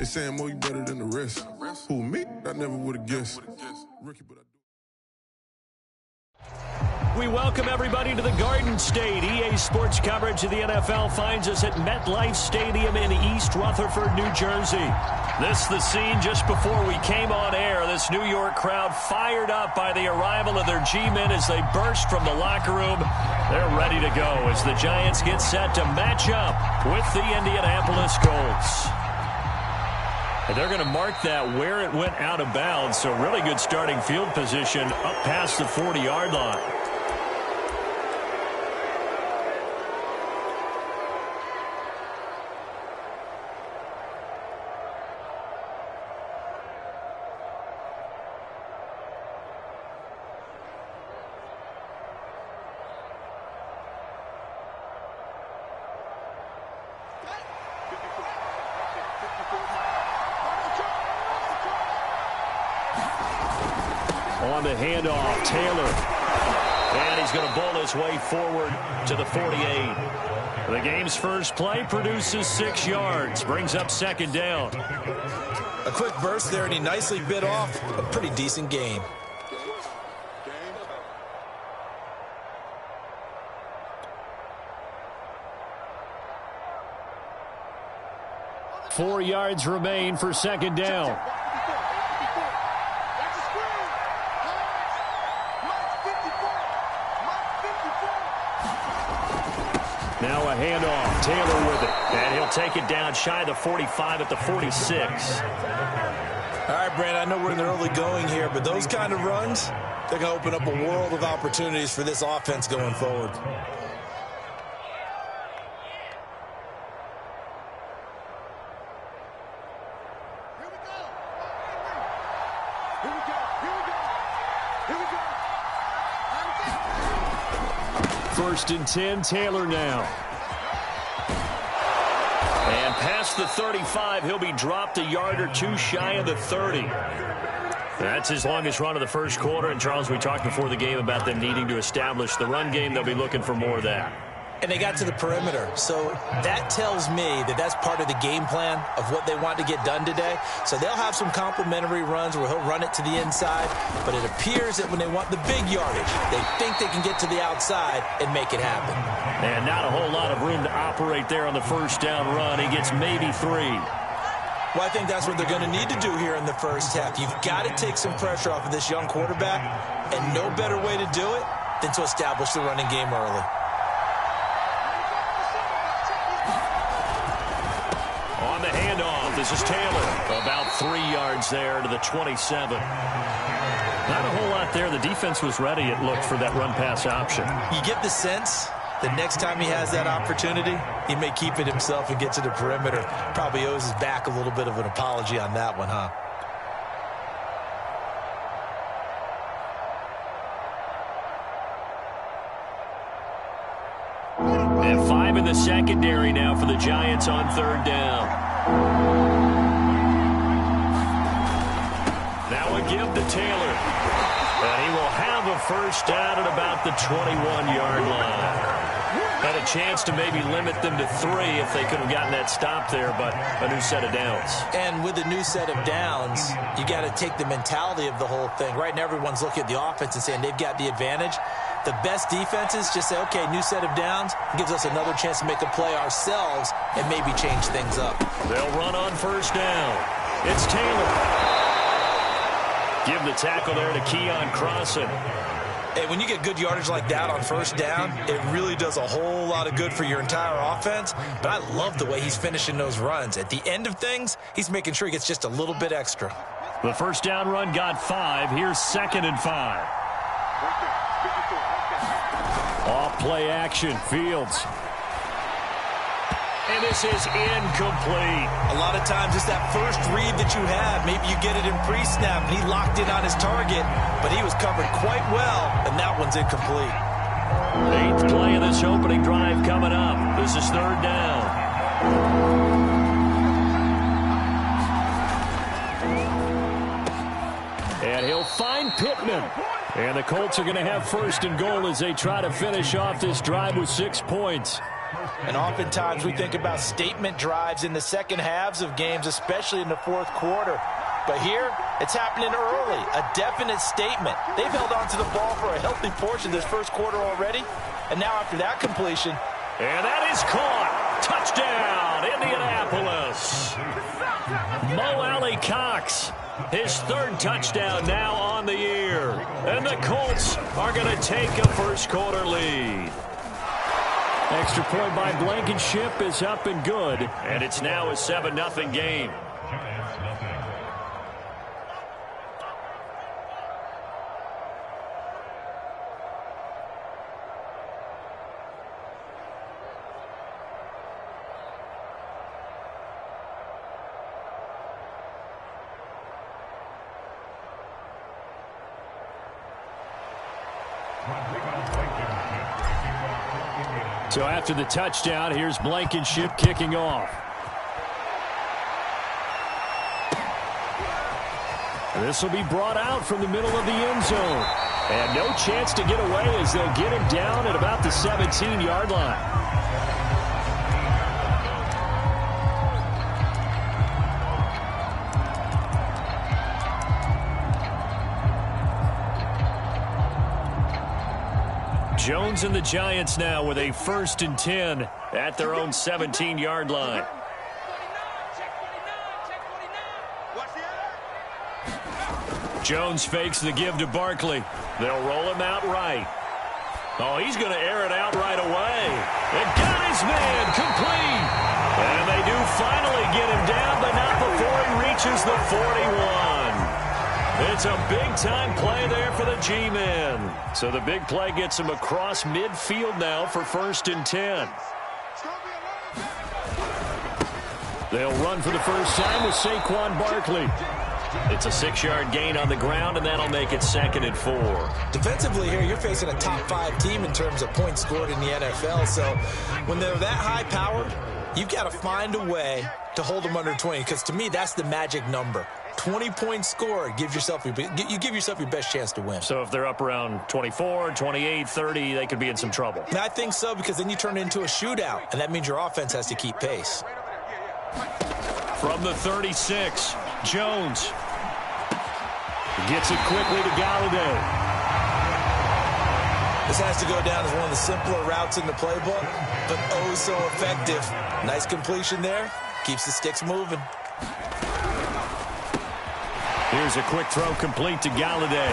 They saying more you better than the rest. Who, me? I never would have guessed. Rookie, but I do. We welcome everybody to the Garden State. EA Sports coverage of the NFL finds us at MetLife Stadium in East Rutherford, New Jersey. This is the scene just before we came on air. This New York crowd fired up by the arrival of their G-men as they burst from the locker room. They're ready to go as the Giants get set to match up with the Indianapolis Colts. And they're going to mark that where it went out of bounds, so really good starting field position up past the 40-yard line. On the handoff, Taylor. And he's going to bowl his way forward to the 48. The game's first play produces 6 yards, brings up second down. A quick burst there, and he nicely bit off a pretty decent gain. Four yards remain for second down. Now a handoff. Taylor with it. And he'll take it down shy of the 45 at the 46. All right, Brandon, I know we're in the early going here, but those kind of runs, they're going to open up a world of opportunities for this offense going forward. First and 10, Taylor now. And past the 35, he'll be dropped a yard or two shy of the 30. That's his longest run of the first quarter. And, Charles, we talked before the game about them needing to establish the run game. They'll be looking for more of that. And they got to the perimeter. So that tells me that that's part of the game plan of what they want to get done today. So they'll have some complimentary runs where he'll run it to the inside. But it appears that when they want the big yardage, they think they can get to the outside and make it happen. And not a whole lot of room to operate there on the first down run. He gets maybe 3. Well, I think that's what they're going to need to do here in the first half. You've got to take some pressure off of this young quarterback. And no better way to do it than to establish the running game early. On the handoff, this is Taylor. About 3 yards there to the 27. Not a whole lot there. The defense was ready, it looked, for that run-pass option. You get the sense that next time he has that opportunity, he may keep it himself and get to the perimeter. Probably owes his back a little bit of an apology on that one, huh? And 5 in the secondary now for the Giants on third down. Now a give to Taylor. And he will have a first down at about the 21-yard line. Had a chance to maybe limit them to 3 if they could have gotten that stop there, but a new set of downs. And with a new set of downs, you got to take the mentality of the whole thing. Right now, everyone's looking at the offense and saying they've got the advantage. The best defenses just say, okay, new set of downs, gives us another chance to make a play ourselves and maybe change things up. They'll run on first down. It's Taylor. Give the tackle there to Keon Crossan. Hey, when you get good yardage like that on first down, it really does a whole lot of good for your entire offense. But I love the way he's finishing those runs. At the end of things, he's making sure he gets just a little bit extra. The first down run got 5. Here's 2nd and 5. Off play action, Fields. And this is incomplete. A lot of times it's that first read that you have. Maybe you get it in pre-snap, and he locked in on his target, but he was covered quite well, and that one's incomplete. 8th play of this opening drive coming up. This is third down. And he'll find Pittman. And the Colts are going to have first and goal as they try to finish off this drive with 6 points. And oftentimes we think about statement drives in the second halves of games, especially in the fourth quarter. But here, it's happening early, a definite statement. They've held on to the ball for a healthy portion this first quarter already. And now after that completion. And that is caught. Touchdown, Indianapolis. Mo Alley Cox, his third touchdown now on the year. And the Colts are going to take a first quarter lead. Extra point by Blankenship is up and good. And it's now a 7-0 game. So after the touchdown, here's Blankenship kicking off. This will be brought out from the middle of the end zone. And no chance to get away as they'll get him down at about the 17-yard line. Jones and the Giants now with a 1st and 10 at their own 17-yard line. Jones fakes the give to Barkley. They'll roll him out right. Oh, he's going to air it out right away. And got his man complete. And they do finally get him down, but not before he reaches the 41. It's a big-time play there for the G-men. So the big play gets him across midfield now for 1st and 10. They'll run for the first time with Saquon Barkley. It's a 6-yard gain on the ground, and that'll make it 2nd and 4. Defensively here, you're facing a top-5 team in terms of points scored in the NFL. So when they're that high-powered, you've got to find a way to hold them under 20, because to me, that's the magic number. 20 points scored, you give yourself your best chance to win. So if they're up around 24, 28, 30, they could be in some trouble. And I think so, because then you turn it into a shootout, and that means your offense has to keep pace. From the 36, Jones gets it quickly to Galladay. This has to go down as one of the simpler routes in the playbook, but oh so effective. Nice completion there. Keeps the sticks moving. Here's a quick throw complete to Galladay.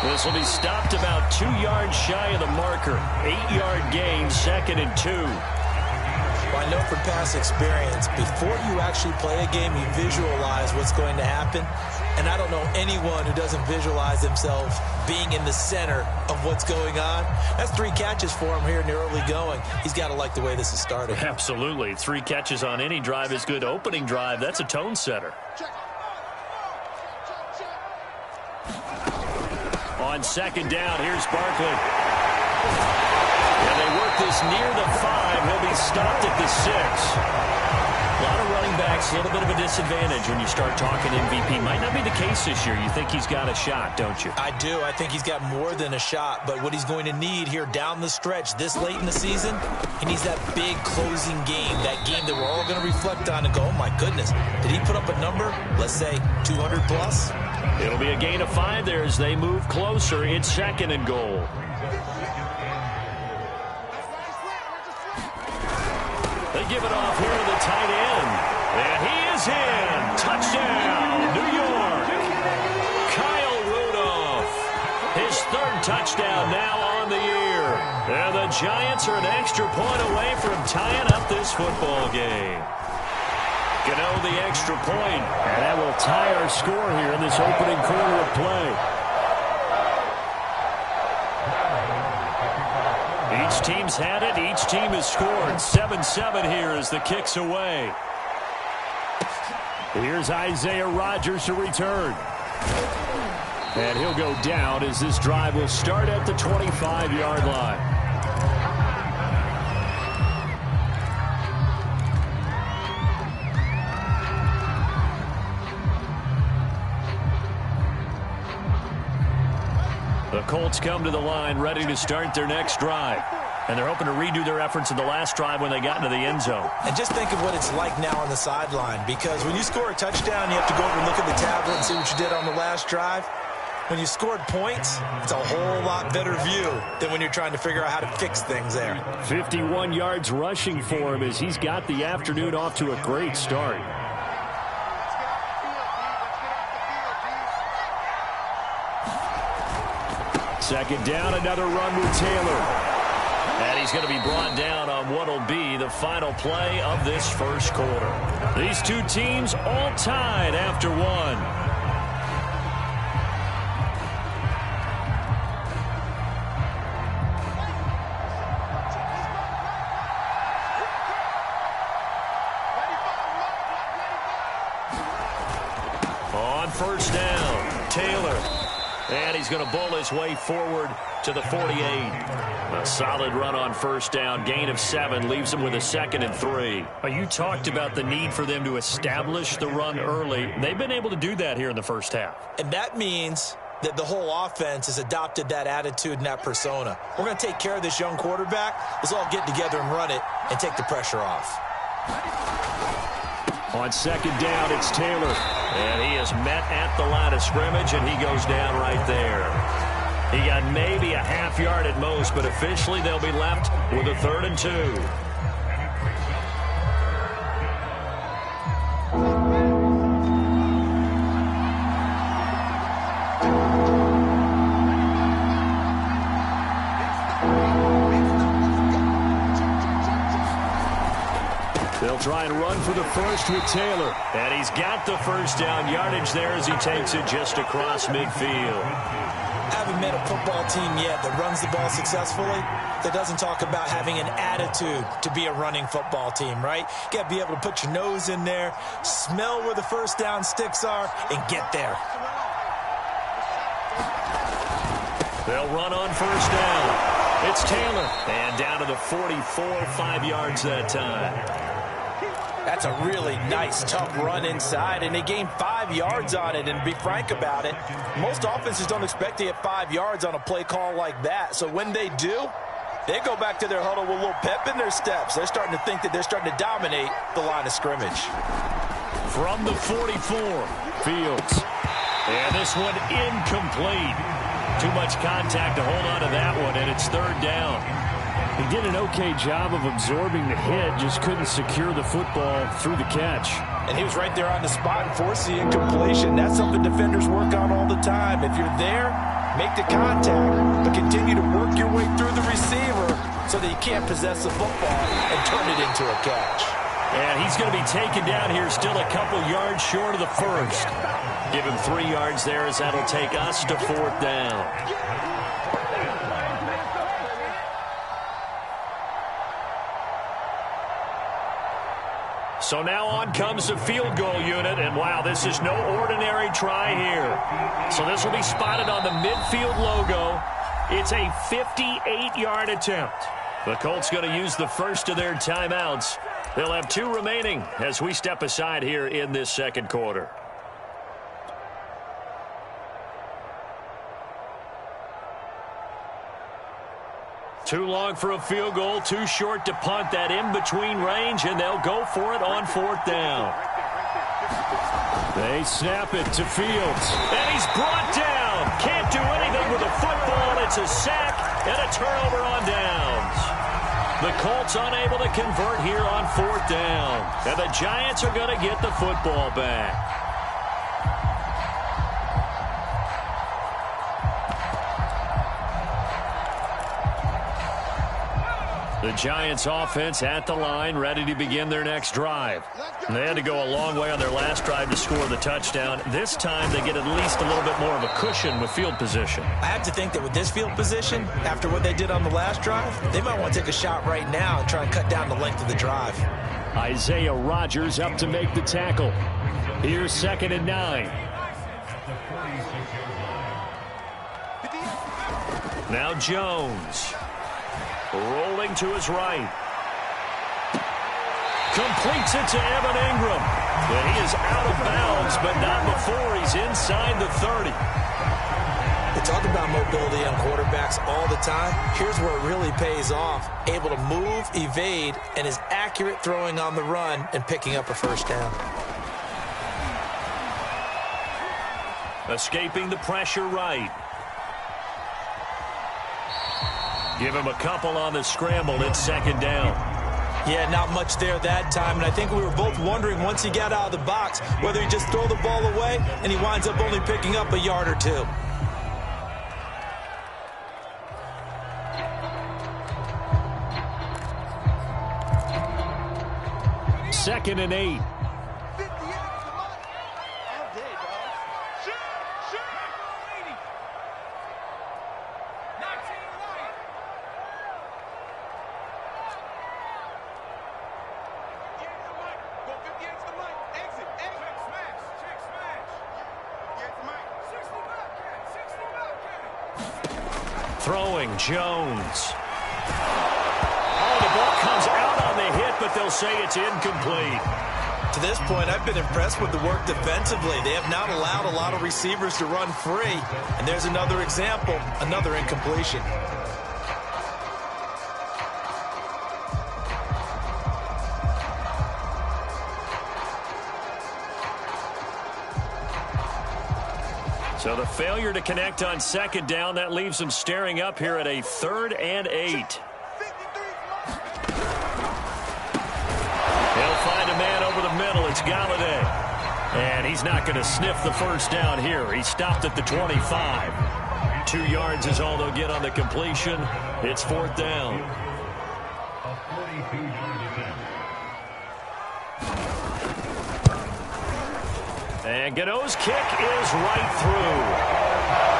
This will be stopped about 2 yards shy of the marker. 8-yard gain, 2nd and 2. Well, I know from past experience, before you actually play a game, you visualize what's going to happen. And I don't know anyone who doesn't visualize themselves being in the center of what's going on. That's 3 catches for him here in the early going. He's got to like the way this is starting. Absolutely. 3 catches on any drive is good. Opening drive, that's a tone setter. On 2nd down, here's Barkley. And they work this near the 5. He'll be stopped at the 6. A lot of running backs, a little bit of a disadvantage when you start talking MVP. Might not be the case this year. You think he's got a shot, don't you? I do. I think he's got more than a shot. But what he's going to need here down the stretch this late in the season, he needs that big closing game, that game that we're all going to reflect on and go, oh, my goodness, did he put up a number, let's say, 200 plus? It'll be a gain of 5 there as they move closer. It's 2nd and goal. They give it off here to the tight end. And he is in. Touchdown, New York. Kyle Rudolph. His 3rd touchdown now on the year. And the Giants are an extra point away from tying up this football game. Gano the extra point. And that will tie our score here in this opening quarter of play. Each team's had it. Each team has scored. 7-7 here as the kick's away. Here's Isaiah Rodgers to return. And he'll go down as this drive will start at the 25-yard line. The Colts come to the line ready to start their next drive. And they're hoping to redo their efforts in the last drive when they got into the end zone. And just think of what it's like now on the sideline, because when you score a touchdown, you have to go over and look at the tablet and see what you did on the last drive. When you scored points, it's a whole lot better view than when you're trying to figure out how to fix things there. 51 yards rushing for him as he's got the afternoon off to a great start. Second down, another run with Taylor. And he's going to be brought down on what will be the final play of this first quarter. These two teams all tied after one. On first down, Taylor. And he's going to bowl his way forward to the 48. A solid run on first down. Gain of 7 leaves him with a 2nd and 3. You talked about the need for them to establish the run early. They've been able to do that here in the first half. And that means that the whole offense has adopted that attitude and that persona. We're going to take care of this young quarterback. Let's all get together and run it and take the pressure off. On second down, it's Taylor. And he is met at the line of scrimmage, and he goes down right there. He got maybe a half yard at most, but officially they'll be left with a 3rd and 2. They'll try and run for the first with Taylor. And he's got the first down yardage there as he takes it just across midfield. I haven't met a football team yet that runs the ball successfully that doesn't talk about having an attitude to be a running football team, right? You got to be able to put your nose in there, smell where the first down sticks are, and get there. They'll run on first down. It's Taylor. And down to the 44, 5 yards that time. That's a really nice, tough run inside, and they gained 5 yards on it. And to be frank about it, most offenses don't expect to get 5 yards on a play call like that. So when they do, they go back to their huddle with a little pep in their steps. They're starting to think that they're starting to dominate the line of scrimmage. From the 44, Fields. And this one incomplete. Too much contact to hold on to that one, and it's 3rd down. He did an okay job of absorbing the hit, just couldn't secure the football through the catch. And he was right there on the spot and forced the incompletion. That's something defenders work on all the time. If you're there, make the contact, but continue to work your way through the receiver so that you can't possess the football and turn it into a catch. And he's going to be taken down here still a couple yards short of the first. Give him 3 yards there as that'll take us to 4th down. So now on comes the field goal unit, and wow, this is no ordinary try here. So this will be spotted on the midfield logo. It's a 58-yard attempt. The Colts going to use the first of their timeouts. They'll have 2 remaining as we step aside here in this second quarter. Too long for a field goal, too short to punt that in-between range, and they'll go for it on 4th down. They snap it to Fields, and he's brought down. Can't do anything with the football. It's a sack and a turnover on downs. The Colts unable to convert here on 4th down, and the Giants are going to get the football back. The Giants offense at the line, ready to begin their next drive. And they had to go a long way on their last drive to score the touchdown. This time they get at least a little bit more of a cushion with field position. I have to think that with this field position, after what they did on the last drive, they might want to take a shot right now and try and cut down the length of the drive. Isaiah Rodgers up to make the tackle. Here's 2nd and 9. Now Jones. Rolling to his right. Completes it to Evan Ingram. And he is out of bounds, but not before he's inside the 30. They talk about mobility on quarterbacks all the time. Here's where it really pays off. Able to move, evade, and is accurate throwing on the run and picking up a first down. Escaping the pressure right. Give him a couple on the scramble. It's second down. Yeah, not much there that time, and I think we were both wondering once he got out of the box whether he just throw the ball away and he winds up only picking up a yard or two. Second and 8. Throwing, Jones. Oh, the ball comes out on the hit, but they'll say it's incomplete. To this point, I've been impressed with the work defensively. They have not allowed a lot of receivers to run free. And there's another example, another incompletion. So the failure to connect on second down, that leaves them staring up here at a 3rd and 8. He'll find a man over the middle. It's Galladay. And he's not going to sniff the first down here. He stopped at the 25. 2 yards is all they'll get on the completion. It's 4th down. And Gano's kick is right through.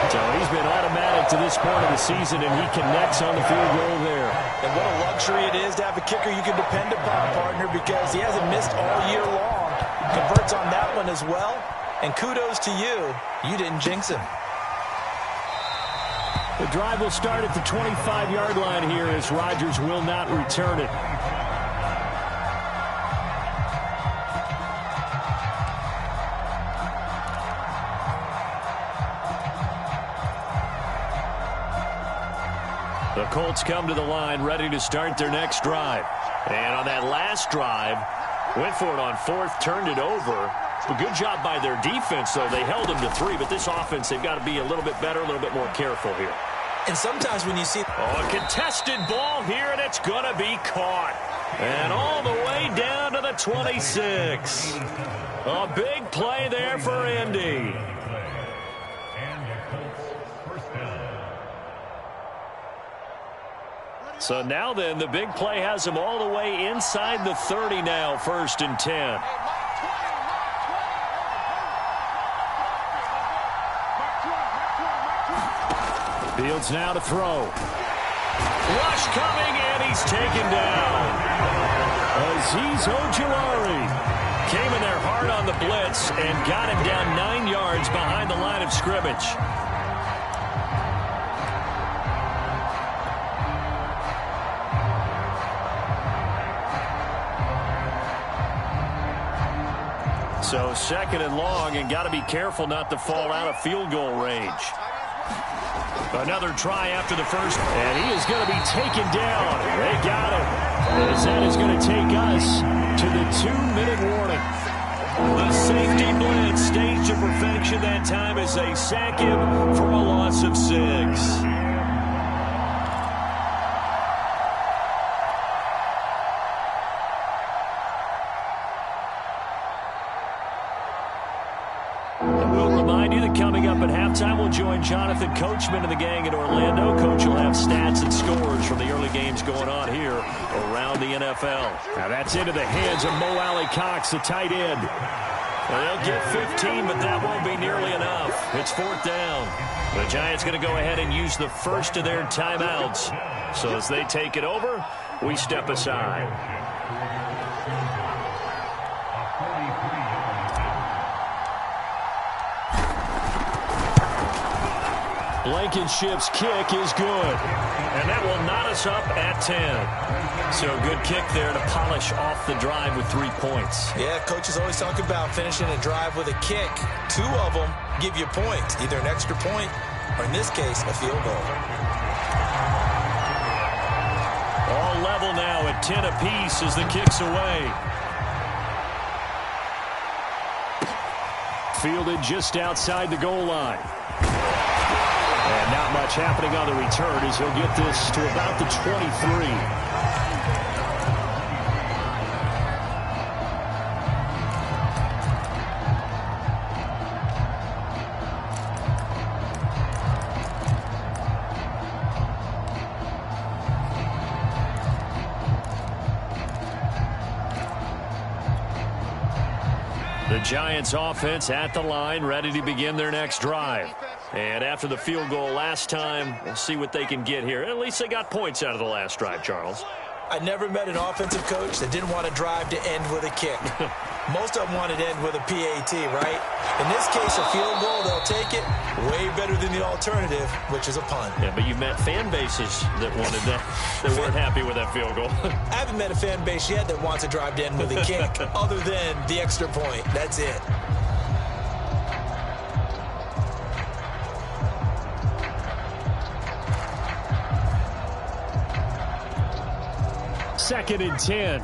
So he's been automatic to this point of the season, and he connects on the field goal there. And what a luxury it is to have a kicker you can depend upon, partner, because he hasn't missed all year long. Converts on that one as well. And kudos to you. You didn't jinx him. The drive will start at the 25-yard line here as Rodgers will not return it. The Colts come to the line ready to start their next drive. And on that last drive, went for it on 4th, turned it over. A good job by their defense, though. They held them to 3, but this offense, they've got to be a little bit better, a little bit more careful here. And sometimes when you see... Oh, a contested ball here, and it's going to be caught. And all the way down to the 26. A big play there for Indy. So now then, the big play has him all the way inside the 30 now, 1st and 10. Fields now to throw. Rush coming, and he's taken down. Azeez Ojulari came in there hard on the blitz and got him down 9 yards behind the line of scrimmage. So 2nd and long, and got to be careful not to fall out of field goal range. Another try after the first, and he is going to be taken down. They got him. As that is going to take us to the 2-minute warning. The safety blitz staged to perfection that time as they sack him for a loss of 6. Coming up at halftime, we'll join Jonathan Coachman and the gang in Orlando. Coach will have stats and scores from the early games going on here around the NFL. Now that's into the hands of Mo Alley-Cox, the tight end. Well, they'll get 15, but that won't be nearly enough. It's 4th down. The Giants going to go ahead and use the first of their timeouts. So as they take it over, we step aside. Blankenship's kick is good. And that will knot us up at 10. So good kick there to polish off the drive with 3 points. Yeah, coaches always talk about finishing a drive with a kick. 2 of them give you points, either an extra point or, in this case, a field goal. All level now at 10 apiece as the kick's away. Fielded just outside the goal line. And not much happening on the return as he'll get this to about the 23. The Giants offense at the line, ready to begin their next drive. And after the field goal last time, we'll see what they can get here. At least they got points out of the last drive, Charles. I never met an offensive coach that didn't want to drive to end with a kick. Most of them wanted to end with a PAT, right? In this case, a field goal, they'll take it. Way better than the alternative, which is a punt. Yeah, but you've met fan bases that wanted that, that weren't happy with that field goal. I haven't met a fan base yet that wants to drive to end with a kick other than the extra point. That's it. Second and 10.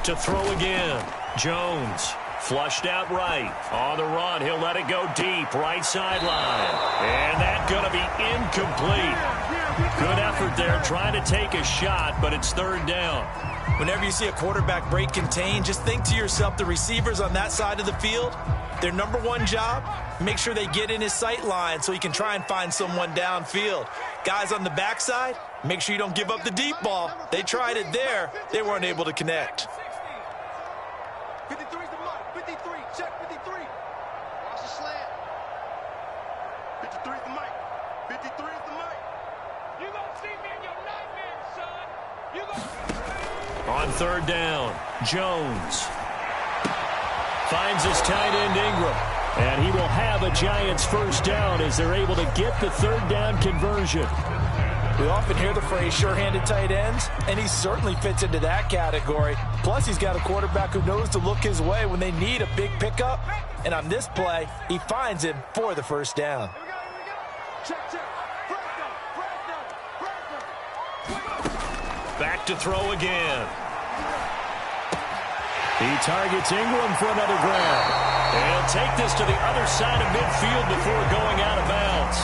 To throw again. Jones. Flushed out right. On the run, he'll let it go deep. Right sideline. And that's going to be incomplete. Good effort there trying to take a shot, but it's third down. Whenever you see a quarterback break contain, just think to yourself, the receivers on that side of the field, their number one job, make sure they get in his sight line so he can try and find someone downfield. Guys on the backside, make sure you don't give up the deep ball. They tried it there. They weren't able to connect. 53 is the mark. 53. Check 53. Watch the slant. 53 is the mic. 53 is the mic. You gonna see me in your nightmares, son. You gonna... On third down, Jones finds his tight end Ingram. And he will have a Giants first down as they're able to get the third down conversion. We often hear the phrase sure-handed tight ends, and he certainly fits into that category. Plus, he's got a quarterback who knows to look his way when they need a big pickup. And on this play, he finds him for the first down. Here we go. Check, check. Back to throw again. He targets Ingram for another grab. And he'll take this to the other side of midfield before going out of bounds.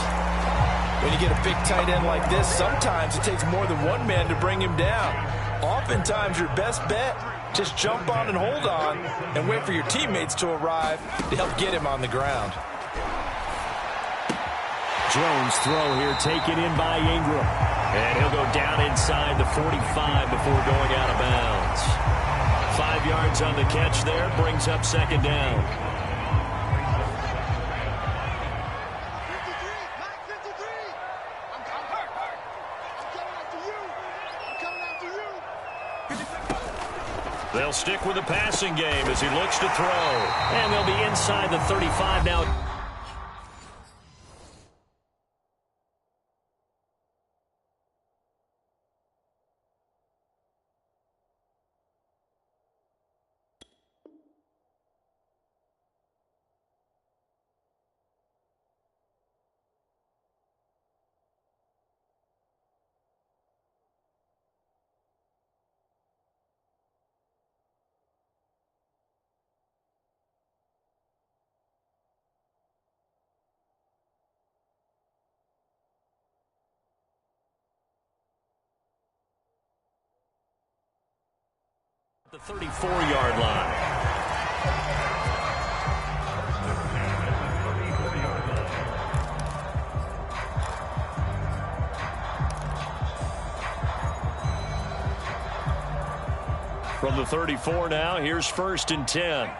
When you get a big tight end like this, sometimes it takes more than one man to bring him down. Oftentimes, your best bet, just jump on and hold on and wait for your teammates to arrive to help get him on the ground. Jones throw here taken in by Ingram. And he'll go down inside the 45 before going out of bounds. 5 yards on the catch there, brings up second down. They'll stick with the passing game as he looks to throw. And they'll be inside the 35 now. The 34-yard line. From the 34 now, here's 1st and 10.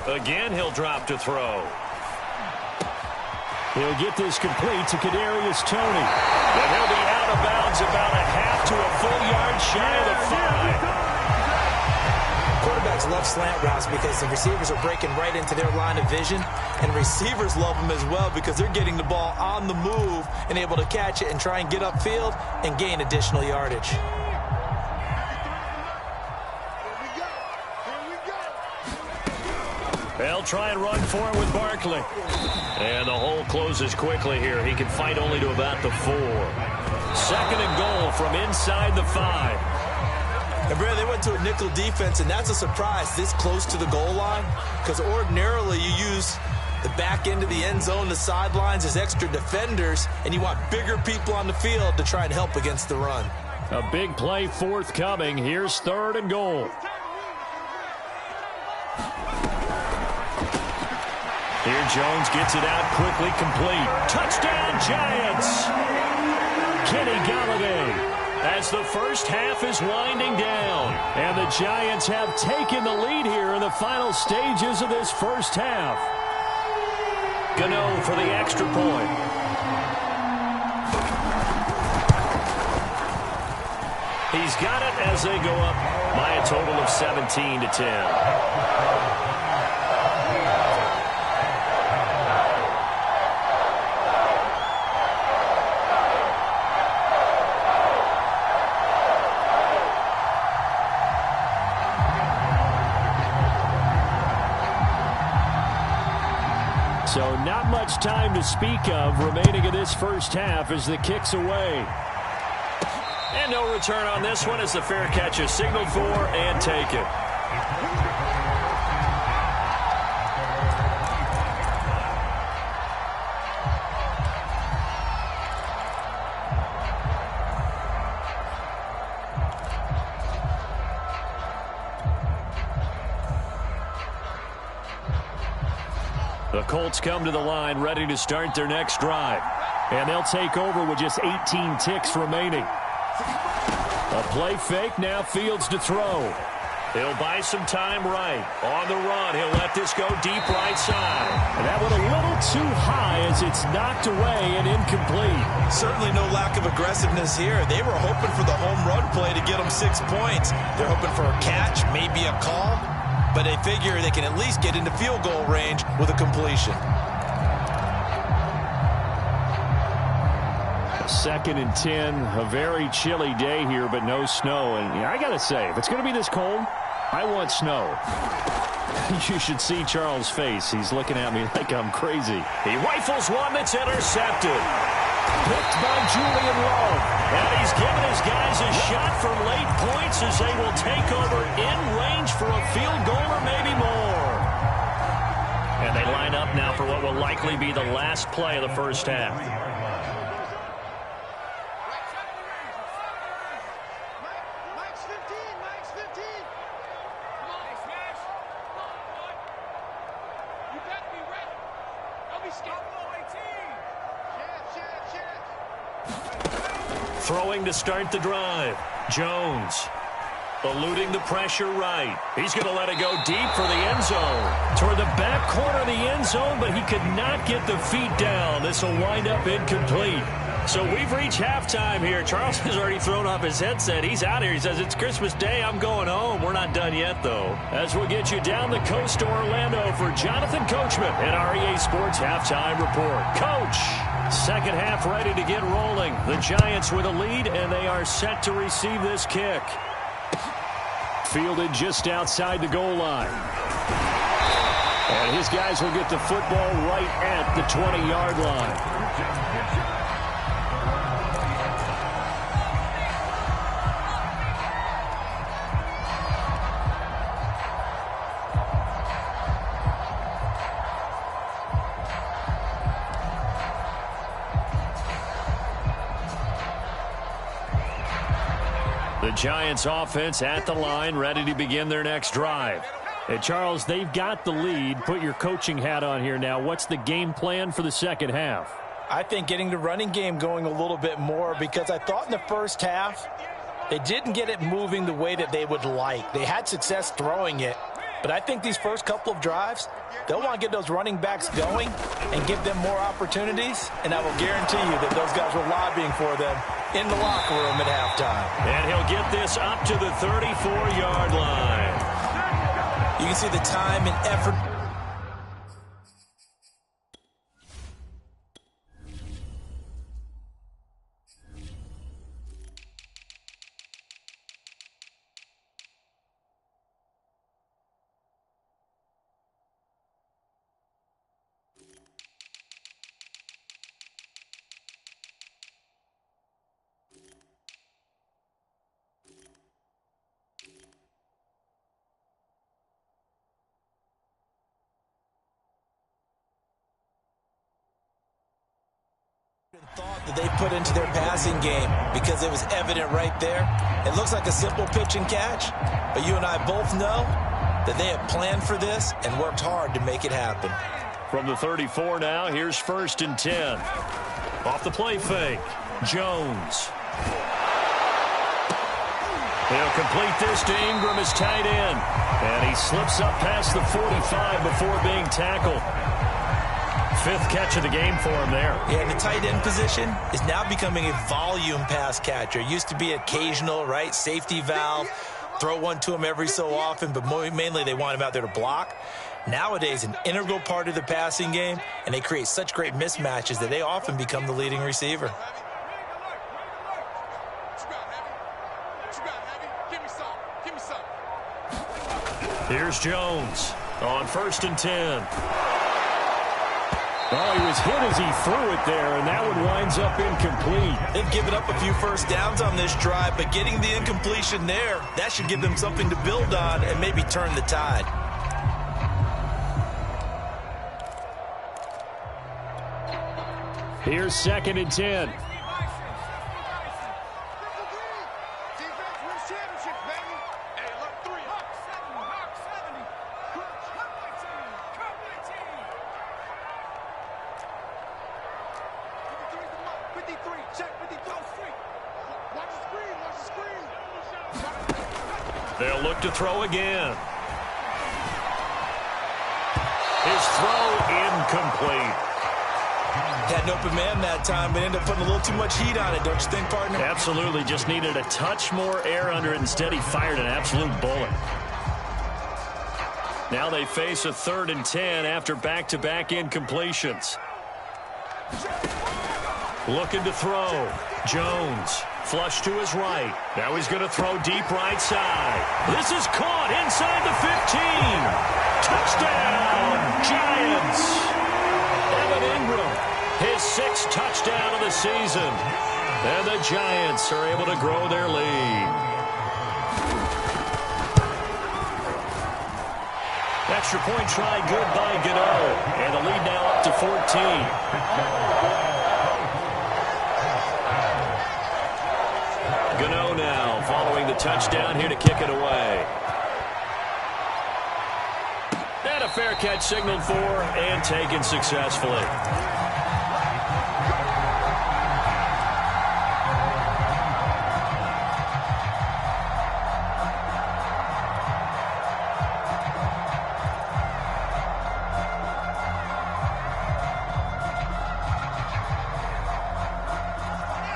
Again, he'll drop to throw. He'll get this complete to Kadarius Toney. And he'll be out of bounds about a half to a full yard shy of the 5. Quarterbacks love slant routes because the receivers are breaking right into their line of vision, and receivers love them as well because they're getting the ball on the move and able to catch it and try and get upfield and gain additional yardage. They'll try and run for it with Barkley. And the hole closes quickly here. He can fight only to about the 4. 2nd and goal from inside the 5. And Brad, they went to a nickel defense, and that's a surprise this close to the goal line, because ordinarily you use the back end of the end zone, the sidelines as extra defenders, and you want bigger people on the field to try and help against the run. A big play forthcoming. Here's 3rd and goal. Here Jones gets it out quickly, complete. Touchdown, Giants! Kenny Galladay, as the first half is winding down. And the Giants have taken the lead here in the final stages of this first half. Gano for the extra point. He's got it as they go up by a total of 17-10. So not much time to speak of remaining in this first half as the kick's away. And no return on this one as the fair catch is signaled for and taken. The Colts come to the line ready to start their next drive. And they'll take over with just 18 ticks remaining. A play fake, now Fields to throw. He'll buy some time right. On the run, he'll let this go deep right side. And that one a little too high as it's knocked away and incomplete. Certainly no lack of aggressiveness here. They were hoping for the home run play to get them 6 points. They're hoping for a catch, maybe a call, but they figure they can at least get into field goal range with a completion. 2nd and 10, a very chilly day here, but no snow. And I got to say, if it's going to be this cold, I want snow. You should see Charles' face. He's looking at me like I'm crazy. He rifles one that's intercepted. Picked by Julian Love. And he's given his guys a shot for late points as they will take over in range for a field goal or maybe more. And they line up now for what will likely be the last play of the first half. Throwing to start the drive. Jones eluding the pressure right. He's going to let it go deep for the end zone. Toward the back corner of the end zone, but he could not get the feet down. This will wind up incomplete. So we've reached halftime here. Charles has already thrown off his headset. He's out here. He says, it's Christmas Day. I'm going home. We're not done yet, though. As we'll get you down the coast to Orlando for Jonathan Coachman and our EA Sports Halftime Report. Coach, second half ready to get rolling. The Giants with a lead, and they are set to receive this kick. Fielded just outside the goal line. And his guys will get the football right at the 20-yard line. The Giants offense at the line, ready to begin their next drive. Hey, Charles, they've got the lead. Put your coaching hat on here now. What's the game plan for the second half? I think getting the running game going a little bit more, because I thought in the first half they didn't get it moving the way that they would like. They had success throwing it, but I think these first couple of drives, they'll want to get those running backs going and give them more opportunities, and I will guarantee you that those guys were lobbying for them in the locker room at halftime. And he'll get this up to the 34-yard line. You can see the time and effort. Thought that they put into their passing game, because it was evident right there. It looks like a simple pitch and catch, but you and I both know that they have planned for this and worked hard to make it happen. From the 34 now, here's 1st and 10. Off the play fake, Jones. He'll complete this to Ingram as tight end, and he slips up past the 45 before being tackled. 5th catch of the game for him there. Yeah, and the tight end position is now becoming a volume pass catcher. It used to be occasional, right? Safety valve, throw one to him every so often, but mainly they want him out there to block. Nowadays, an integral part of the passing game, and they create such great mismatches that they often become the leading receiver. Here's Jones on 1st and 10. Oh, he was hit as he threw it there, and that one winds up incomplete. They've given up a few first downs on this drive, but getting the incompletion there, that should give them something to build on and maybe turn the tide. Here's 2nd and 10. They'll look to throw again. His throw incomplete. Had an open man that time, but ended up putting a little too much heat on it, don't you think, partner? Absolutely. Just needed a touch more air under it. Instead, he fired an absolute bullet. Now they face a 3rd and 10 after back-to-back incompletions. Looking to throw. Jones. Flush to his right. Now he's going to throw deep right side. This is caught inside the 15. Touchdown, Giants. Evan Ingram, his 6th touchdown of the season. And the Giants are able to grow their lead. Extra point try good by Godot. And the lead now up to 14. Gano now following the touchdown here to kick it away. And a fair catch signaled for and taken successfully.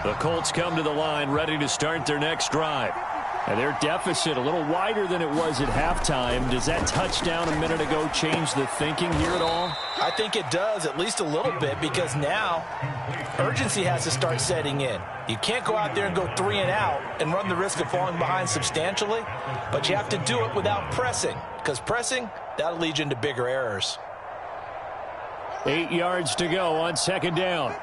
The Colts come to the line ready to start their next drive. And their deficit a little wider than it was at halftime. Does that touchdown a minute ago change the thinking here at all? I think it does, at least a little bit, because now urgency has to start setting in. You can't go out there and go 3 and out and run the risk of falling behind substantially, but you have to do it without pressing, because pressing, that'll lead you into bigger errors. 8 yards to go on 2nd down.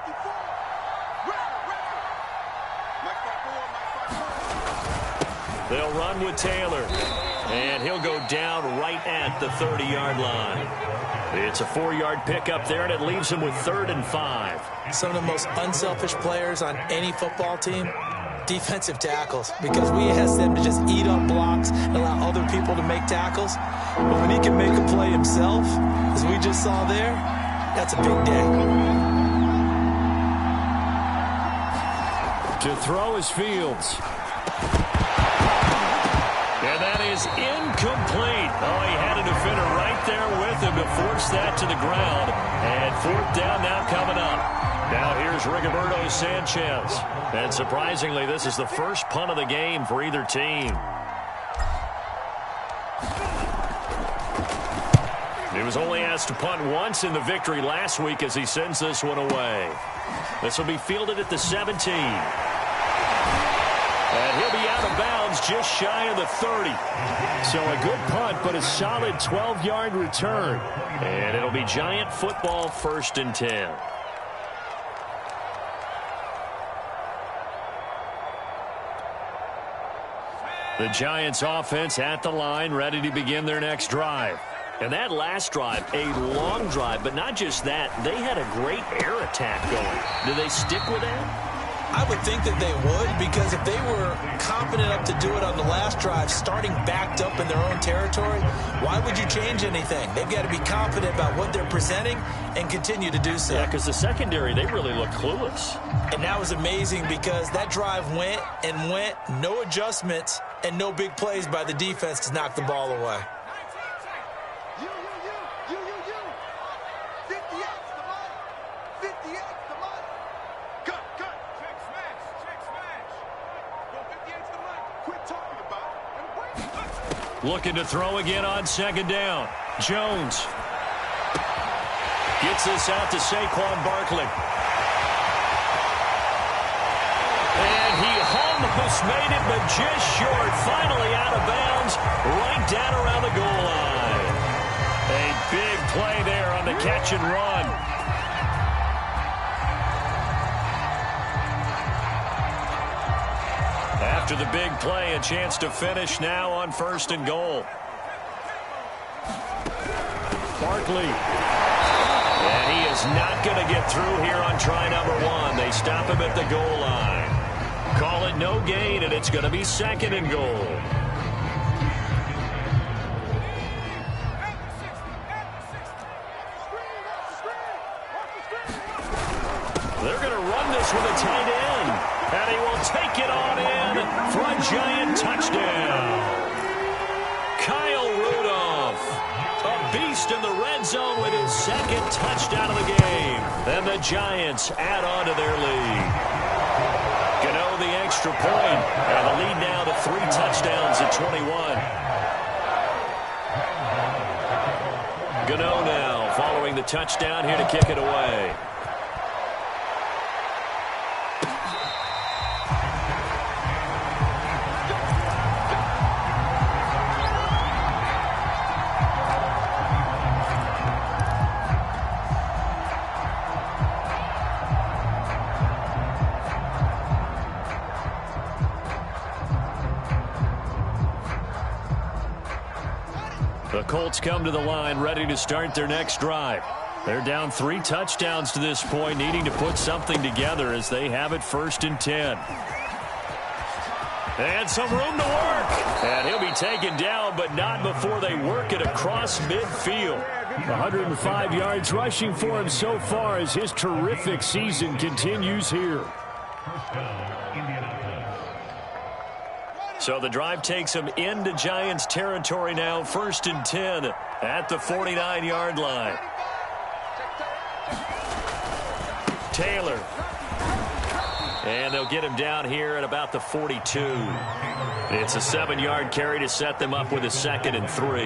They'll run with Taylor, and he'll go down right at the 30-yard line. It's a 4-yard pickup there, and it leaves him with 3rd and 5. Some of the most unselfish players on any football team, defensive tackles, because we ask them to just eat up blocks and allow other people to make tackles. But when he can make a play himself, as we just saw there, that's a big day. To throw is Fields. And that is incomplete. Oh, he had a defender right there with him to force that to the ground. And fourth down now coming up. Now here's Rigoberto Sanchez. And surprisingly, this is the first punt of the game for either team. He was only asked to punt once in the victory last week as he sends this one away. This will be fielded at the 17. And he'll be out of bounds just shy of the 30. So a good punt, but a solid 12-yard return. And it'll be Giant football, 1st and 10. The Giants offense at the line, ready to begin their next drive. And that last drive, a long drive, but not just that. They had a great air attack going. Do they stick with that? I would think that they would, because if they were confident enough to do it on the last drive, starting backed up in their own territory, why would you change anything? They've got to be confident about what they're presenting and continue to do so. Yeah, because the secondary, they really looked clueless. And that was amazing, because that drive went and went, no adjustments, and no big plays by the defense to knock the ball away. Looking to throw again on 2nd down. Jones gets this out to Saquon Barkley. And he almost made it, but just short. Finally out of bounds, right down around the goal line. A big play there on the catch and run. After the big play, a chance to finish now on 1st and goal. Barkley. And he is not going to get through here on try number 1. They stop him at the goal line. Call it no gain, and it's going to be 2nd and goal. They're going to run this with a tight end. And he will take it on in for a Giant touchdown. Kyle Rudolph, a beast in the red zone with his 2nd touchdown of the game. And the Giants add on to their lead. Gano the extra point, and the lead now to 3 touchdowns at 21. Gano now following the touchdown here to kick it away. The Colts come to the line, ready to start their next drive. They're down 3 touchdowns to this point, needing to put something together as they have it 1st and 10. And some room to work. And he'll be taken down, but not before they work it across midfield. 105 yards rushing for him so far as his terrific season continues here. So the drive takes him into Giants territory now, 1st and 10 at the 49-yard line. Taylor. And they'll get him down here at about the 42. It's a 7-yard carry to set them up with a 2nd and 3.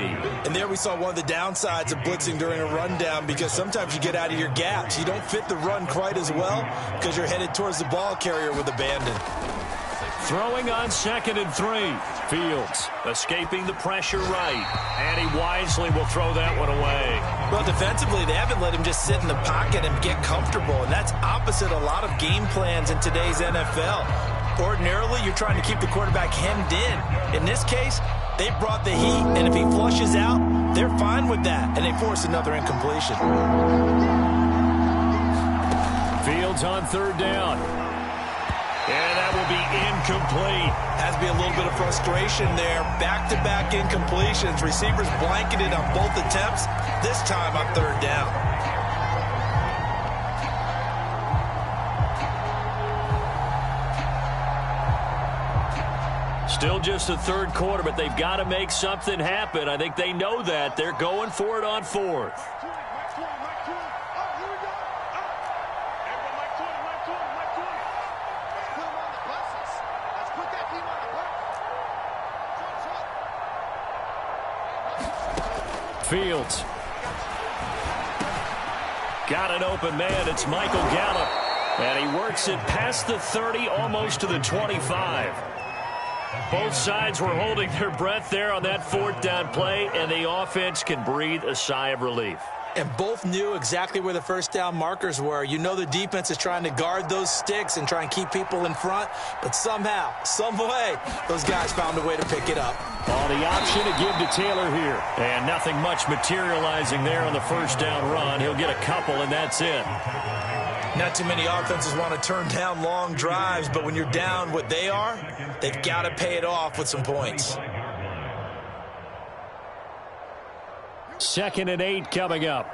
And there we saw one of the downsides of blitzing during a rundown, because sometimes you get out of your gaps. You don't fit the run quite as well because you're headed towards the ball carrier with abandon. Throwing on 2nd and 3. Fields escaping the pressure right. And he wisely will throw that one away. Well, defensively, they haven't let him just sit in the pocket and get comfortable. And that's opposite a lot of game plans in today's NFL. Ordinarily, you're trying to keep the quarterback hemmed in. In this case, they brought the heat. And if he flushes out, they're fine with that. And they force another incompletion. Fields on 3rd down. And that will be incomplete. Has to be a little bit of frustration there. Back-to-back incompletions. Receivers blanketed on both attempts. This time on third down. Still just the third quarter, but they've got to make something happen. I think they know that. They're going for it on fourth. Fields. Got an open man. It's Michael Gallup. And he works it past the 30, almost to the 25. Both sides were holding their breath there on that fourth down play, and the offense can breathe a sigh of relief. And both knew exactly where the first down markers were. You know the defense is trying to guard those sticks and try and keep people in front, but somehow, some way, those guys found a way to pick it up. Oh, the option to give to Taylor here. And nothing much materializing there on the first down run. He'll get a couple, and that's it. Not too many offenses want to turn down long drives, but when you're down what they are, they've got to pay it off with some points. 2nd and 8 coming up.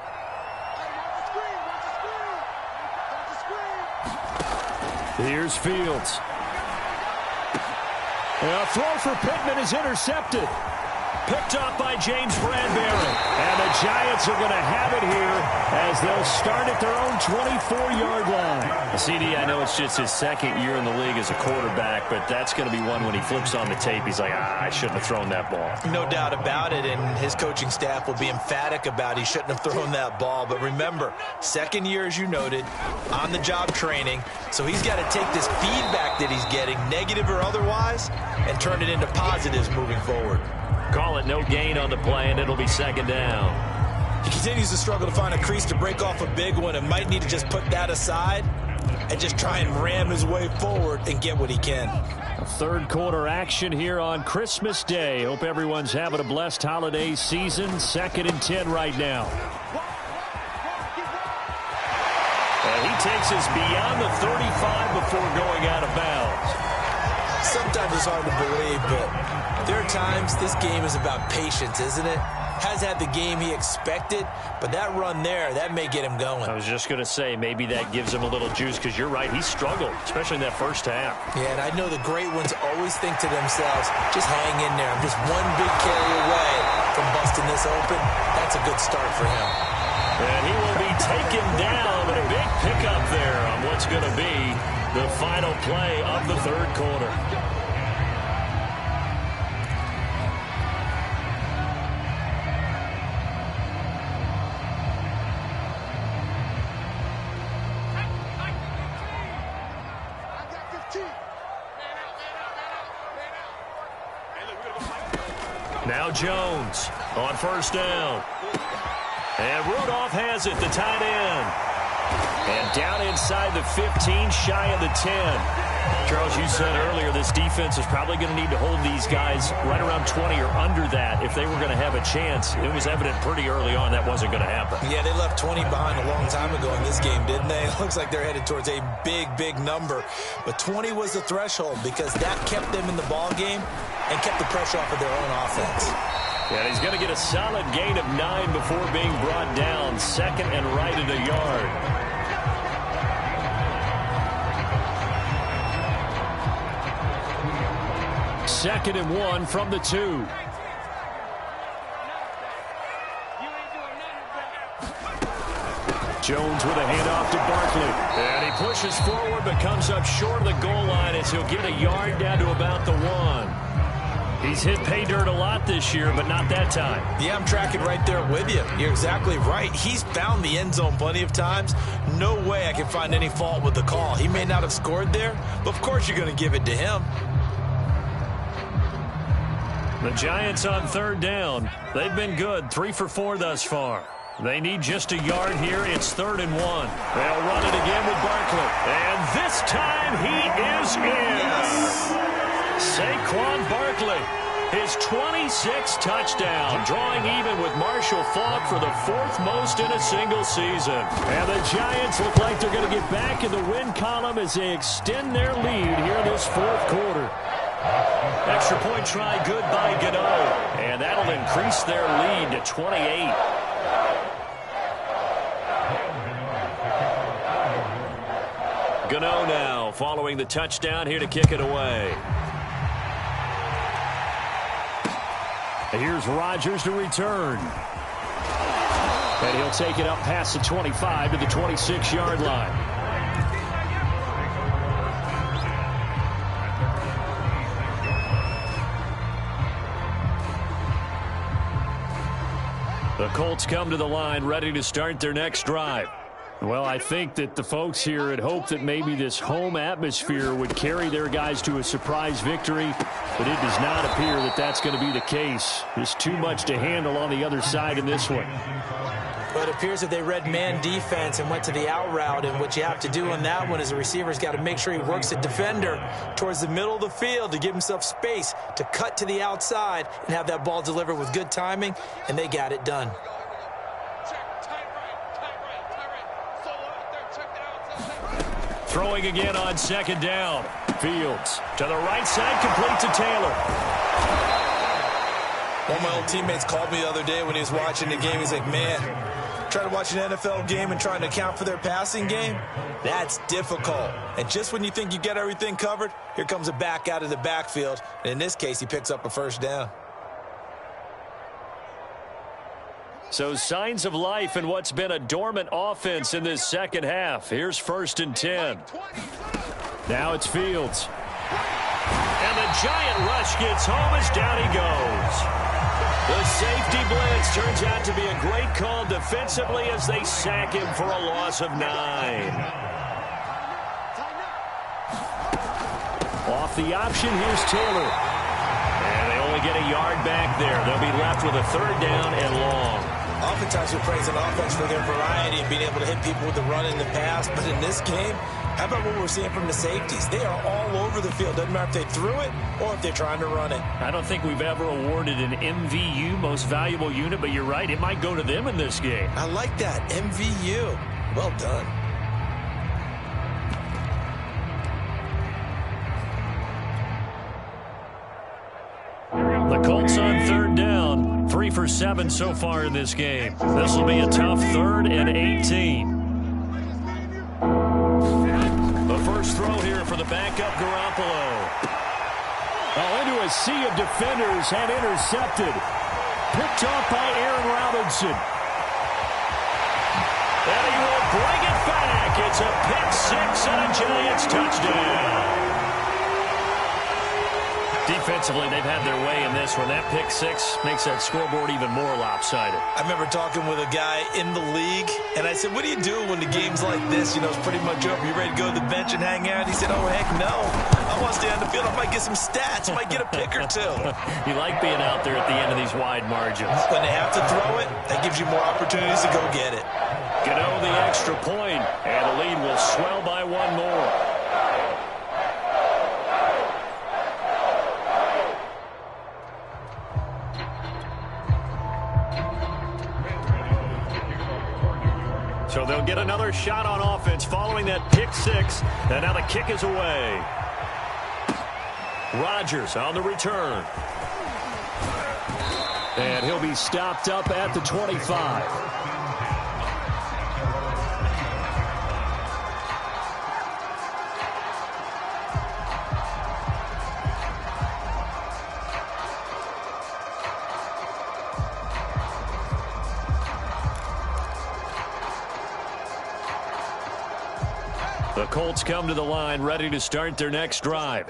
Here's Fields. A throw for Pittman is intercepted. Picked up by James Bradbury. And the Giants are going to have it here as they'll start at their own 24-yard line. CD, I know it's just his second year in the league as a quarterback, but that's going to be one when he flips on the tape. He's like, I shouldn't have thrown that ball. No doubt about it, and his coaching staff will be emphatic about he shouldn't have thrown that ball. But remember, second year, as you noted, on-the-job training, so he's got to take this feedback that he's getting, negative or otherwise, and turn it into positives moving forward. Call it no gain on the play, and it'll be second down. He continues to struggle to find a crease to break off a big one and might need to just put that aside and just try and ram his way forward and get what he can. A third quarter action here on Christmas Day. Hope everyone's having a blessed holiday season. 2nd and 10 right now. And he takes us beyond the 35 before going out of bounds. Sometimes it's hard to believe, but there are times this game is about patience, isn't it? Has had the game he expected, but that run there, that may get him going. I was just going to say, maybe that gives him a little juice, because you're right, he struggled, especially in that first half. Yeah, and I know the great ones always think to themselves, just hang in there. I'm just one big carry away from busting this open. That's a good start for him. And he will be taken down, and a big pickup there on what's going to be the final play of the third quarter. Now Jones on first down. And Rudolph has it, the tight end. And down inside the 15, shy of the 10. Charles, you said earlier this defense is probably going to need to hold these guys right around 20 or under that if they were going to have a chance. It was evident pretty early on that wasn't going to happen. Yeah, they left 20 behind a long time ago in this game, didn't they? It looks like they're headed towards a big, big number. But 20 was the threshold because that kept them in the ball game and kept the pressure off of their own offense. And he's going to get a solid gain of 9 before being brought down. 2nd and right at a yard. Second and 1 from the 2. Jones with a handoff to Barkley. And he pushes forward but comes up short of the goal line as he'll get a yard down to about the 1. He's hit pay dirt a lot this year, but not that time. Yeah, I'm tracking right there with you. You're exactly right. He's found the end zone plenty of times. No way I can find any fault with the call. He may not have scored there, but of course you're going to give it to him. The Giants on third down. They've been good, 3 for 4 thus far. They need just a yard here. It's 3rd and 1. They'll run it again with Barkley. And this time he is in. Saquon Barkley his 26th touchdown, drawing even with Marshall Faulk for the 4th most in a single season. And the Giants look like they're going to get back in the win column as they extend their lead here this 4th quarter. Extra point try good by Gano, and that'll increase their lead to 28. Gano now following the touchdown here to kick it away. Here's Rodgers to return. And he'll take it up past the 25 to the 26-yard line. The Colts come to the line ready to start their next drive. Well, I think that the folks here had hoped that maybe this home atmosphere would carry their guys to a surprise victory, but it does not appear that that's going to be the case. There's too much to handle on the other side in this one. But it appears that they read man defense and went to the out route, and what you have to do on that one is the receiver's got to make sure he works the defender towards the middle of the field to give himself space to cut to the outside and have that ball delivered with good timing, and they got it done. Throwing again on 2nd down. Fields to the right side, complete to Taylor. One of my old teammates called me the other day when he was watching the game. He's like, man, trying to watch an NFL game and trying to account for their passing game, that's difficult. And just when you think you get everything covered, here comes a back out of the backfield. And in this case, he picks up a 1st down. So signs of life in what's been a dormant offense in this second half. Here's 1st and 10. Now it's Fields. And the giant rush gets home as down he goes. The safety blitz turns out to be a great call defensively as they sack him for a loss of 9. Off the option, here's Taylor. And they only get a yard back there. They'll be left with a 3rd down and long. Oftentimes we praise an offense for their variety and being able to hit people with the run in the pass. But in this game, how about what we're seeing from the safeties? They are all over the field. Doesn't matter if they threw it or if they're trying to run it. I don't think we've ever awarded an MVU, most valuable unit, but you're right. It might go to them in this game. I like that. MVU. Well done. The Colts on 3rd down. 3 for 7 so far in this game. This will be a tough 3rd and 18. The first throw here for the backup Garoppolo. Into a sea of defenders and intercepted. Picked off by Aaron Robinson. And he will bring it back. It's a pick 6 and a Giants touchdown. Defensively, they've had their way in this one. That pick 6 makes that scoreboard even more lopsided. I remember talking with a guy in the league, and I said, what do you do when the game's like this? You know, it's pretty much over. You ready to go to the bench and hang out? He said, oh, heck no. I want to stay on the field. I might get some stats. I might get a pick or 2. You like being out there at the end of these wide margins. When they have to throw it, that gives you more opportunities to go get it. Gano the extra point, and the lead will swell by 1 more. So they'll get another shot on offense following that pick 6. And now the kick is away. Rodgers on the return. And he'll be stopped up at the 25. The Colts come to the line ready to start their next drive.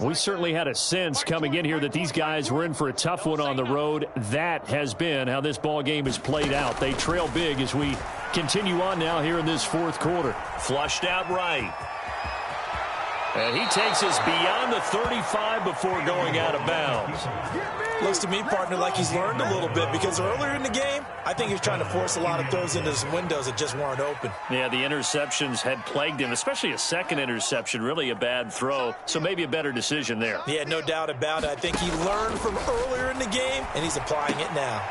We certainly had a sense coming in here that these guys were in for a tough one on the road. That has been how this ball game has played out. They trail big as we continue on now here in this 4th quarter. Flushed out right. And he takes us beyond the 35 before going out of bounds. Looks to me, partner, like he's learned a little bit, because earlier in the game, I think he was trying to force a lot of throws into his windows that just weren't open. Yeah, the interceptions had plagued him, especially a second interception, really a bad throw, so maybe a better decision there. Yeah, no doubt about it. I think he learned from earlier in the game, and he's applying it now.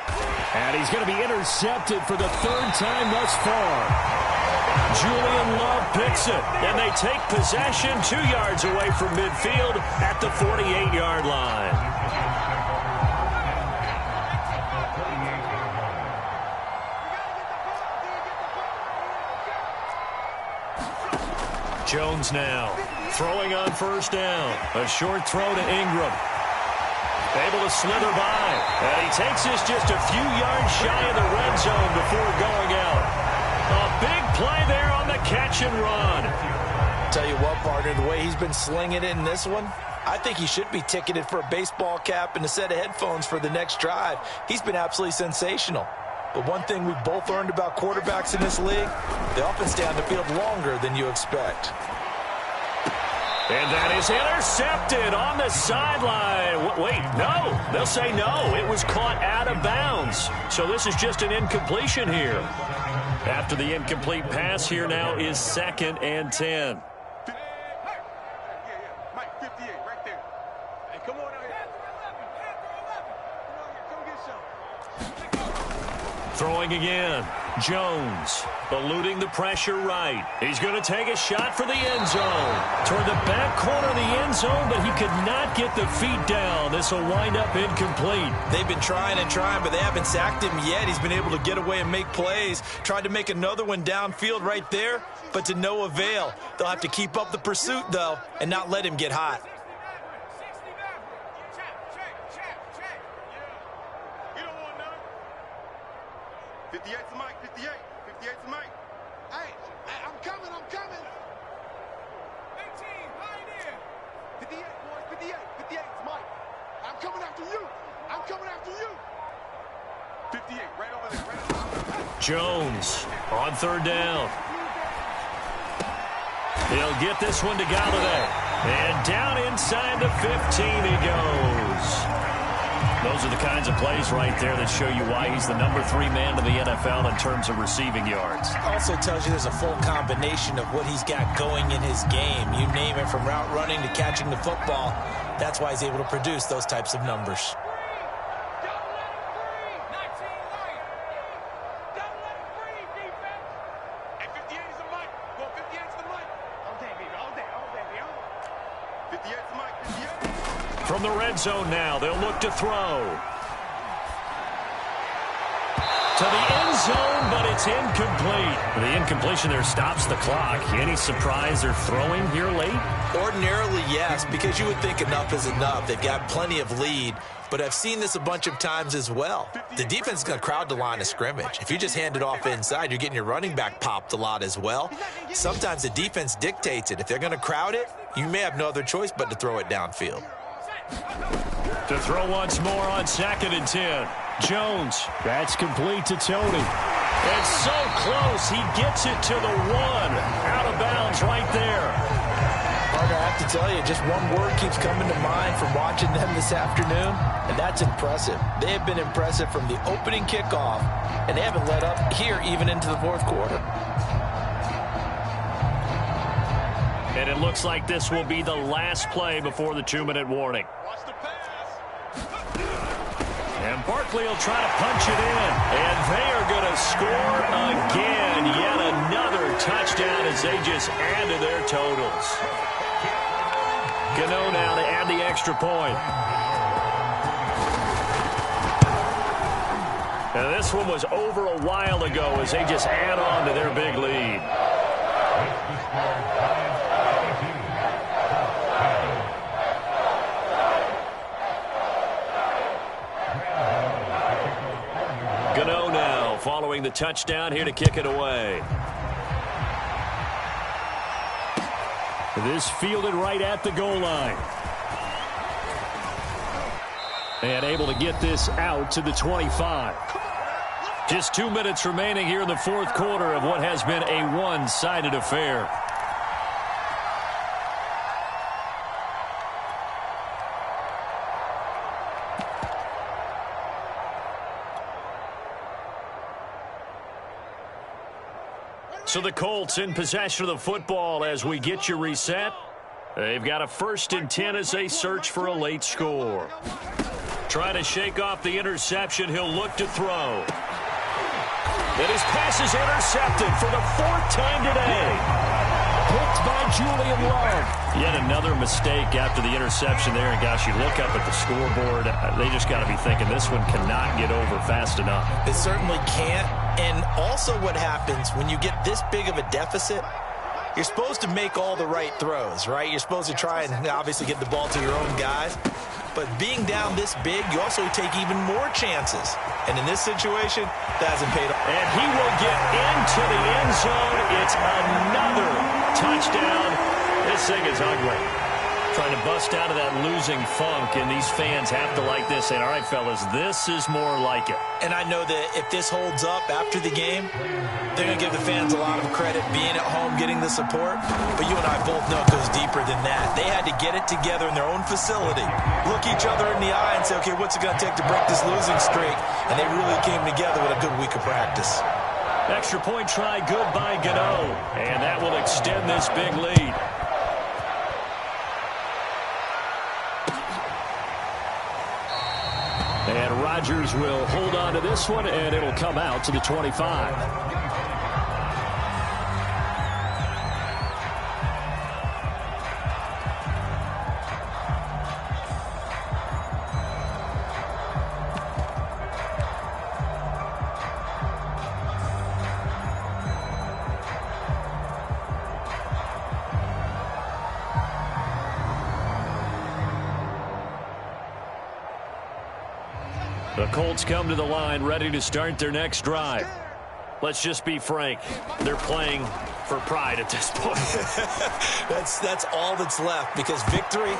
And he's going to be intercepted for the third time thus far. Julian Love picks it, and they take possession 2 yards away from midfield at the 48-yard line. Jones now throwing on first down. A short throw to Ingram. Able to slither by. And he takes us just a few yards shy of the red zone before going out. A big play there on the catch and run. Tell you what, partner, the way he's been slinging it in this one, I think he should be ticketed for a baseball cap and a set of headphones for the next drive. He's been absolutely sensational. But one thing we've both learned about quarterbacks in this league, they often stay on the field longer than you expect. And that is intercepted on the sideline. Wait, no. They'll say no. It was caught out of bounds. So this is just an incompletion here. After the incomplete pass, here now is 2nd and 10. Mike, 58, right there. Hey, come on out here. Come get some. Throwing again. Jones eluding the pressure right. He's going to take a shot for the end zone. Toward the back corner of the end zone, but he could not get the feet down. This will wind up incomplete. They've been trying and trying, but they haven't sacked him yet. He's been able to get away and make plays. Tried to make another one downfield right there, but to no avail. They'll have to keep up the pursuit, though, and not let him get hot. You don't want none. 58's Mike, 58. 58's Mike. Hey, I'm coming. 18, pioneer. 58, boys, 58. 58's Mike. I'm coming after you. 58, right over there. Jones on third down. He'll get this one to Galladay. And down inside the 15 he goes. Those are the kinds of plays right there that show you why he's the number 3 man in the NFL in terms of receiving yards. Also tells you there's a full combination of what he's got going in his game. You name it, from route running to catching the football. That's why he's able to produce those types of numbers. From the red zone now, they'll look to throw. To the end zone, but it's incomplete. The incompletion there stops the clock. Any surprise they're throwing here late? Ordinarily, yes, because you would think enough is enough. They've got plenty of lead, but I've seen this a bunch of times as well. The defense is going to crowd the line of scrimmage. If you just hand it off inside, you're getting your running back popped a lot as well. Sometimes the defense dictates it. If they're going to crowd it, you may have no other choice but to throw it downfield. To throw once more on 2nd and 10. Jones. That's complete to Tony. It's so close. He gets it to the 1. Out of bounds right there. Partner, I have to tell you, just one word keeps coming to mind from watching them this afternoon, and that's impressive. They have been impressive from the opening kickoff, and they haven't let up here even into the 4th quarter. And it looks like this will be the last play before the 2-minute warning. Watch the pass. And Barkley will try to punch it in. And they are going to score again. Yet another touchdown as they just add to their totals. Gano now to add the extra point. And this one was over a while ago as they just add on to their big lead. Gano now following the touchdown here to kick it away. This fielded right at the goal line. And able to get this out to the 25. Just 2 minutes remaining here in the 4th quarter of what has been a one-sided affair. So the Colts in possession of the football as we get you reset. They've got a 1st and 10 as they search for a late score. Trying to shake off the interception. He'll look to throw. And his pass is intercepted for the 4th time today. Picked by Julian Love. Yet another mistake after the interception there. And, gosh, you look up at the scoreboard. They just got to be thinking this one cannot get over fast enough. It certainly can't. And also what happens when you get this big of a deficit, you're supposed to make all the right throws, right? You're supposed to try and obviously get the ball to your own guys. But being down this big, you also take even more chances. And in this situation, that hasn't paid off. And he will get into the end zone. It's another touchdown. This thing is ugly. Trying to bust out of that losing funk, and these fans have to like this. And all right, fellas, this is more like it. And I know that if this holds up after the game, they're going to give the fans a lot of credit being at home, getting the support. But you and I both know it goes deeper than that. They had to get it together in their own facility, look each other in the eye and say, okay, what's it going to take to break this losing streak? And they really came together with a good week of practice. Extra point try, good by Gano. And that will extend this big lead. And Rodgers will hold on to this one, and it'll come out to the 25. The Colts come to the line, ready to start their next drive. Let's just be frank. They're playing for pride at this point. That's all that's left, because victory,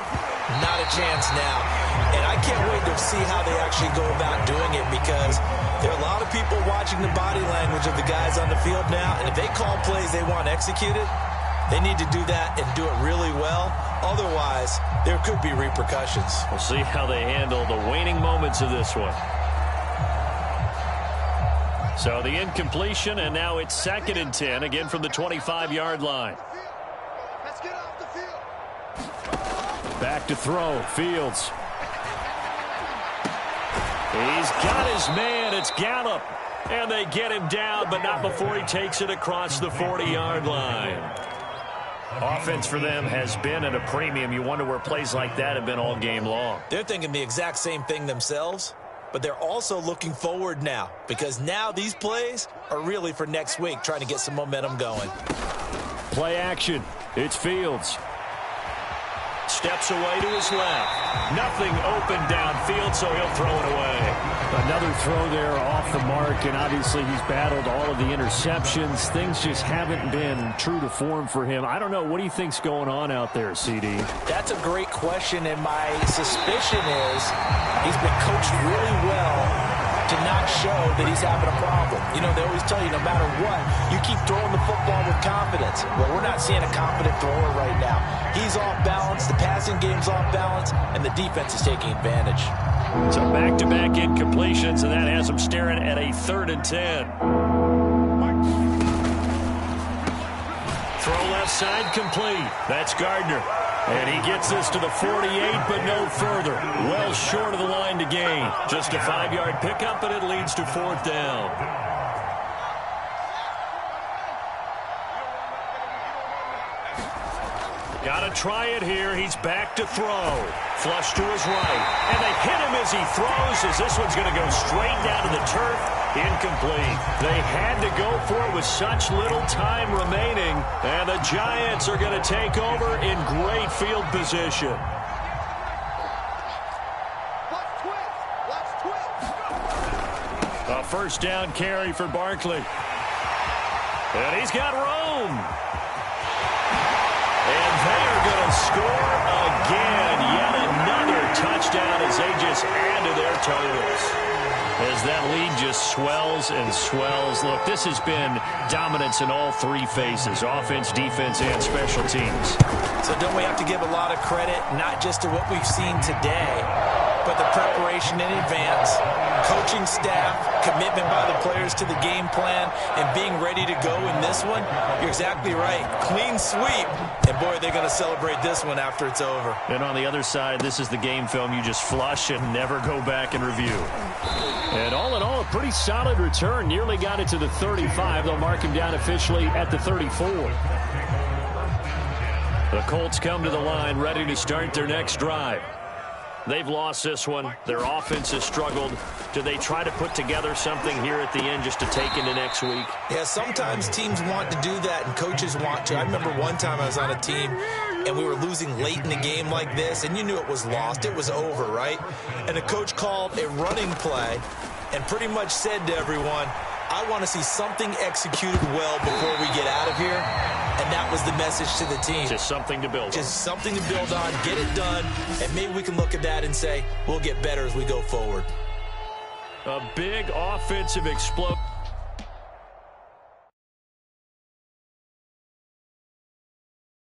not a chance now. And I can't wait to see how they actually go about doing it, because there are a lot of people watching the body language of the guys on the field now, and if they call plays they want executed, they need to do that and do it really well. Otherwise, there could be repercussions. We'll see how they handle the waning moments of this one. So the incompletion, and now it's 2nd and 10, again from the 25-yard line. Let's get off the field. Back to throw, Fields. He's got his man, it's Gallup. And they get him down, but not before he takes it across the 40-yard line. Offense for them has been at a premium. You wonder where plays like that have been all game long. They're thinking the exact same thing themselves, but they're also looking forward now, because now these plays are really for next week, trying to get some momentum going. Play action. It's Fields. Steps away to his left. Nothing open downfield, so he'll throw it away. Another throw there off the mark, and obviously he's battled all of the interceptions. Things just haven't been true to form for him. I don't know. What do you think's going on out there, CD? That's a great question, and my suspicion is he's been coached really well to not show that he's having a problem. You know, they always tell you no matter what, you keep throwing the football with confidence. Well, we're not seeing a confident thrower right now. He's off balance, the passing game's off balance, and the defense is taking advantage. So back-to-back incompletions, and that has him staring at a 3rd and 10. Throw left side complete. That's Gardner. And he gets this to the 48, but no further. Well short of the line to gain. Just a 5-yard pickup, and it leads to 4th down. Got to try it here. He's back to throw. Flush to his right. And they hit him as he throws, as this one's going to go straight down to the turf. Incomplete. They had to go for it with such little time remaining. And the Giants are going to take over in great field position. A 1st down carry for Barkley. And he's got room. And they're going to score again. Yet another touchdown as they just add to their totals. As that lead just swells and swells. Look, this has been dominance in all 3 phases. Offense, defense, and special teams. So don't we have to give a lot of credit, not just to what we've seen today, but the preparation in advance, coaching staff, commitment by the players to the game plan, and being ready to go in this one, you're exactly right. Clean sweep. And, boy, they're going to celebrate this one after it's over. And on the other side, this is the game film you just flush and never go back and review. And all in all, a pretty solid return. Nearly got it to the 35. They'll mark him down officially at the 34. The Colts come to the line ready to start their next drive. They've lost this one. Their offense has struggled. Do they try to put together something here at the end just to take into next week? Yeah, sometimes teams want to do that and coaches want to. I remember one time I was on a team and we were losing late in the game like this, and you knew it was lost. It was over, right? And the coach called a running play and pretty much said to everyone, I want to see something executed well before we get out of here. And that was the message to the team. Just something to build on. Just something to build on, get it done, and maybe we can look at that and say, we'll get better as we go forward. A big offensive explosion.